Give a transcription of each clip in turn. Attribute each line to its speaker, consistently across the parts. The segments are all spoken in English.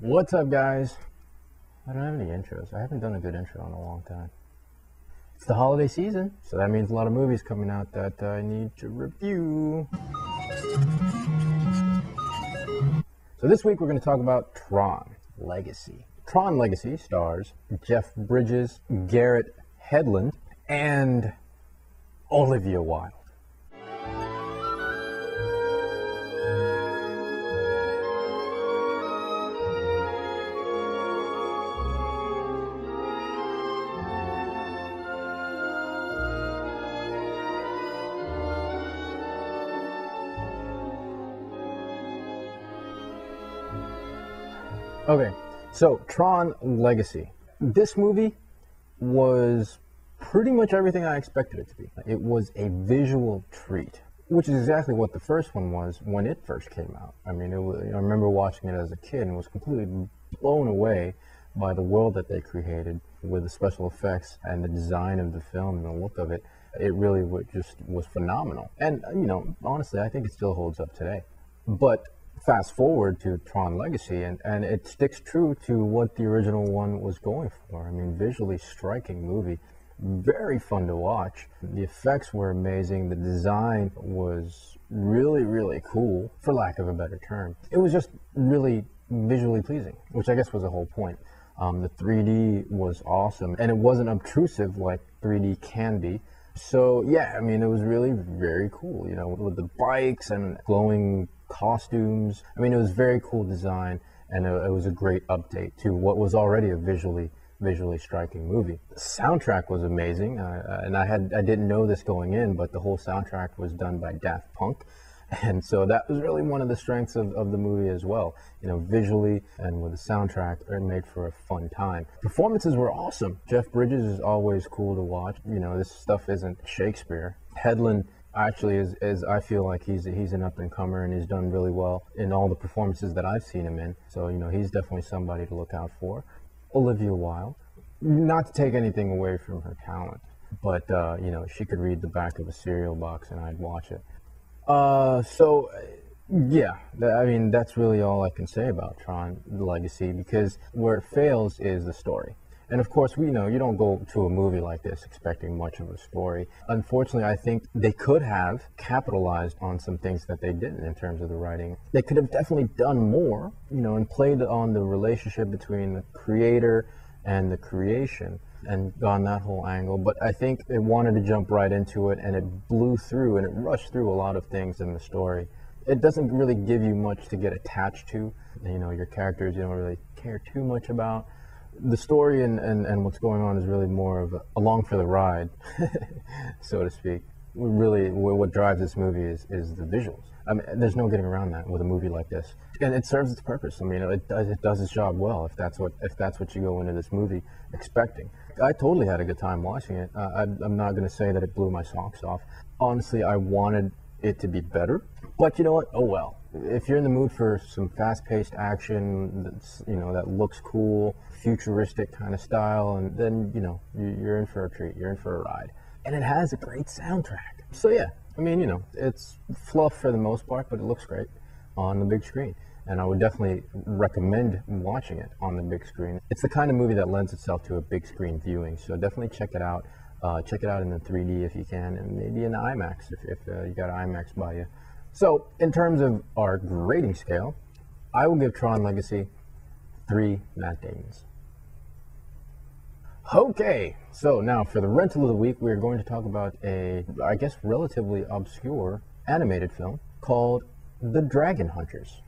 Speaker 1: What's up, guys? I don't have any intros. I haven't done a good intro in a long time. It's the holiday season, so that means a lot of movies coming out that I need to review. So this week we're going to talk about Tron Legacy. Tron Legacy stars Jeff Bridges, Garrett Hedlund, and Olivia Wilde. Okay, so Tron Legacy. This movie was pretty much everything I expected it to be. It was a visual treat, which is exactly what the first one was when it first came out. I mean, I remember watching it as a kid and was completely blown away by the world that they created with the special effects and the design of the film and the look of it. It really just was phenomenal. And, honestly, I think it still holds up today. But fast forward to Tron Legacy, and it sticks true to what the original one was going for. I mean, visually striking movie, very fun to watch. The effects were amazing. The design was really, really cool, for lack of a better term. It was just really visually pleasing, which I guess was the whole point. The 3D was awesome, and it wasn't obtrusive like 3D can be. So yeah, I mean, it was really very cool, with the bikes and glowing costumes. I mean, it was very cool design, and it was a great update to what was already a visually striking movie. The soundtrack was amazing, and I didn't know this going in, but the whole soundtrack was done by Daft Punk. And so that was really one of the strengths of the movie as well. Visually and with the soundtrack, it made for a fun time. Performances were awesome. Jeff Bridges is always cool to watch. This stuff isn't Shakespeare. Hedlund actually is I feel like he's an up-and-comer, and he's done really well in all the performances that I've seen him in. So, he's definitely somebody to look out for. Olivia Wilde, not to take anything away from her talent, but, she could read the back of a cereal box and I'd watch it. Yeah, I mean, that's really all I can say about Tron Legacy, because where it fails is the story. And of course, you don't go to a movie like this expecting much of a story. Unfortunately, I think they could have capitalized on some things that they didn't in terms of the writing. They could have definitely done more, and played on the relationship between the creator and the creation and gone that whole angle. But I think it wanted to jump right into it, and it blew through and it rushed through a lot of things in the story. It doesn't really give you much to get attached to. Your characters you don't really care too much about. The story and what's going on is really more of along for the ride, so to speak. Really, what drives this movie is the visuals. I mean, there's no getting around that with a movie like this, and it serves its purpose. I mean, it does its job well. If that's what you go into this movie expecting. I totally had a good time watching it. I'm not going to say that it blew my socks off. Honestly, I wanted it to be better, but you know what? Oh well. If you're in the mood for some fast-paced action, that looks cool, futuristic kind of style, and then you're in for a treat. You're in for a ride, and it has a great soundtrack. So yeah, I mean, it's fluff for the most part, but it looks great on the big screen, and I would definitely recommend watching it on the big screen. It's the kind of movie that lends itself to a big screen viewing, so definitely check it out. Check it out in the 3D if you can, and maybe in the IMAX if you got an IMAX by you. So, in terms of our grading scale, I will give Tron Legacy 3 Matt Damons. Okay, so now for the rental of the week, we're going to talk about a, I guess, relatively obscure animated film called The Dragon Hunters.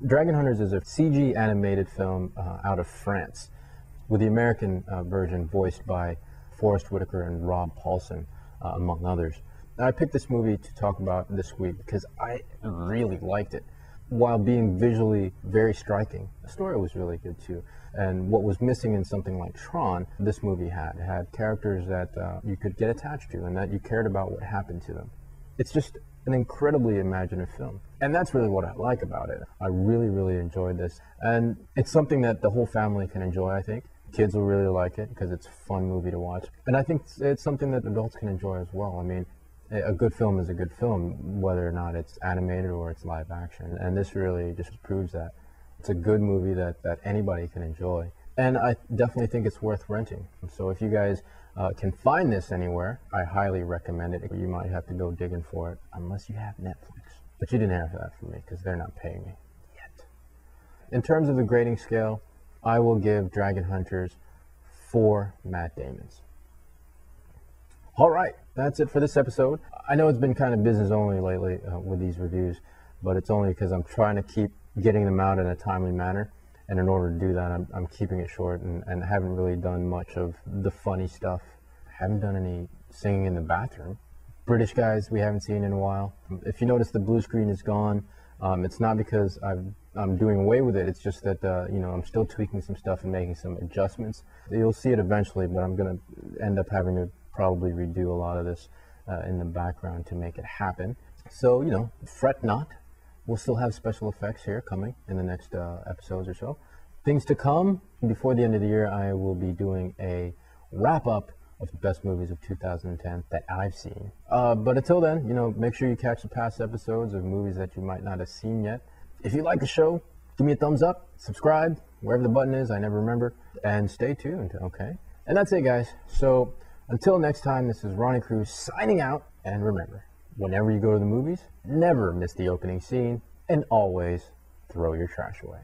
Speaker 1: Dragon Hunters is a CG animated film out of France, with the American version voiced by Forrest Whitaker and Rob Paulson, among others. I picked this movie to talk about this week because I really liked it. While being visually very striking, the story was really good too. And what was missing in something like Tron, this movie had. It had characters that you could get attached to and that you cared about what happened to them. It's just an incredibly imaginative film. And that's really what I like about it. I really, really enjoyed this. And it's something that the whole family can enjoy, I think. Kids will really like it because it's a fun movie to watch. And I think it's something that adults can enjoy as well. I mean, a good film is a good film, whether or not it's animated or it's live action. And this really just proves that. It's a good movie that anybody can enjoy. And I definitely think it's worth renting. So if you guys can find this anywhere, I highly recommend it. You might have to go digging for it, unless you have Netflix. But you didn't have that for me, because they're not paying me yet. In terms of the grading scale, I will give Dragon Hunters 4 Matt Damons. All right, that's it for this episode. I know it's been kind of business only lately with these reviews, but it's only because I'm trying to keep getting them out in a timely manner. And in order to do that, I'm keeping it short and haven't really done much of the funny stuff. Haven't done any singing in the bathroom. British guys we haven't seen in a while. If you notice, the blue screen is gone. It's not because I'm doing away with it. It's just that, I'm still tweaking some stuff and making some adjustments. You'll see it eventually, but I'm going to end up having to probably redo a lot of this in the background to make it happen. So, fret not. We'll still have special effects here coming in the next episodes or so. Things to come. Before the end of the year, I will be doing a wrap-up of the best movies of 2010 that I've seen. But until then, make sure you catch the past episodes of movies that you might not have seen yet. If you like the show, give me a thumbs up, subscribe, wherever the button is, I never remember, and stay tuned, okay? And that's it, guys. So until next time, this is Ronnie Cruz signing out, and remember, whenever you go to the movies, never miss the opening scene, and always throw your trash away.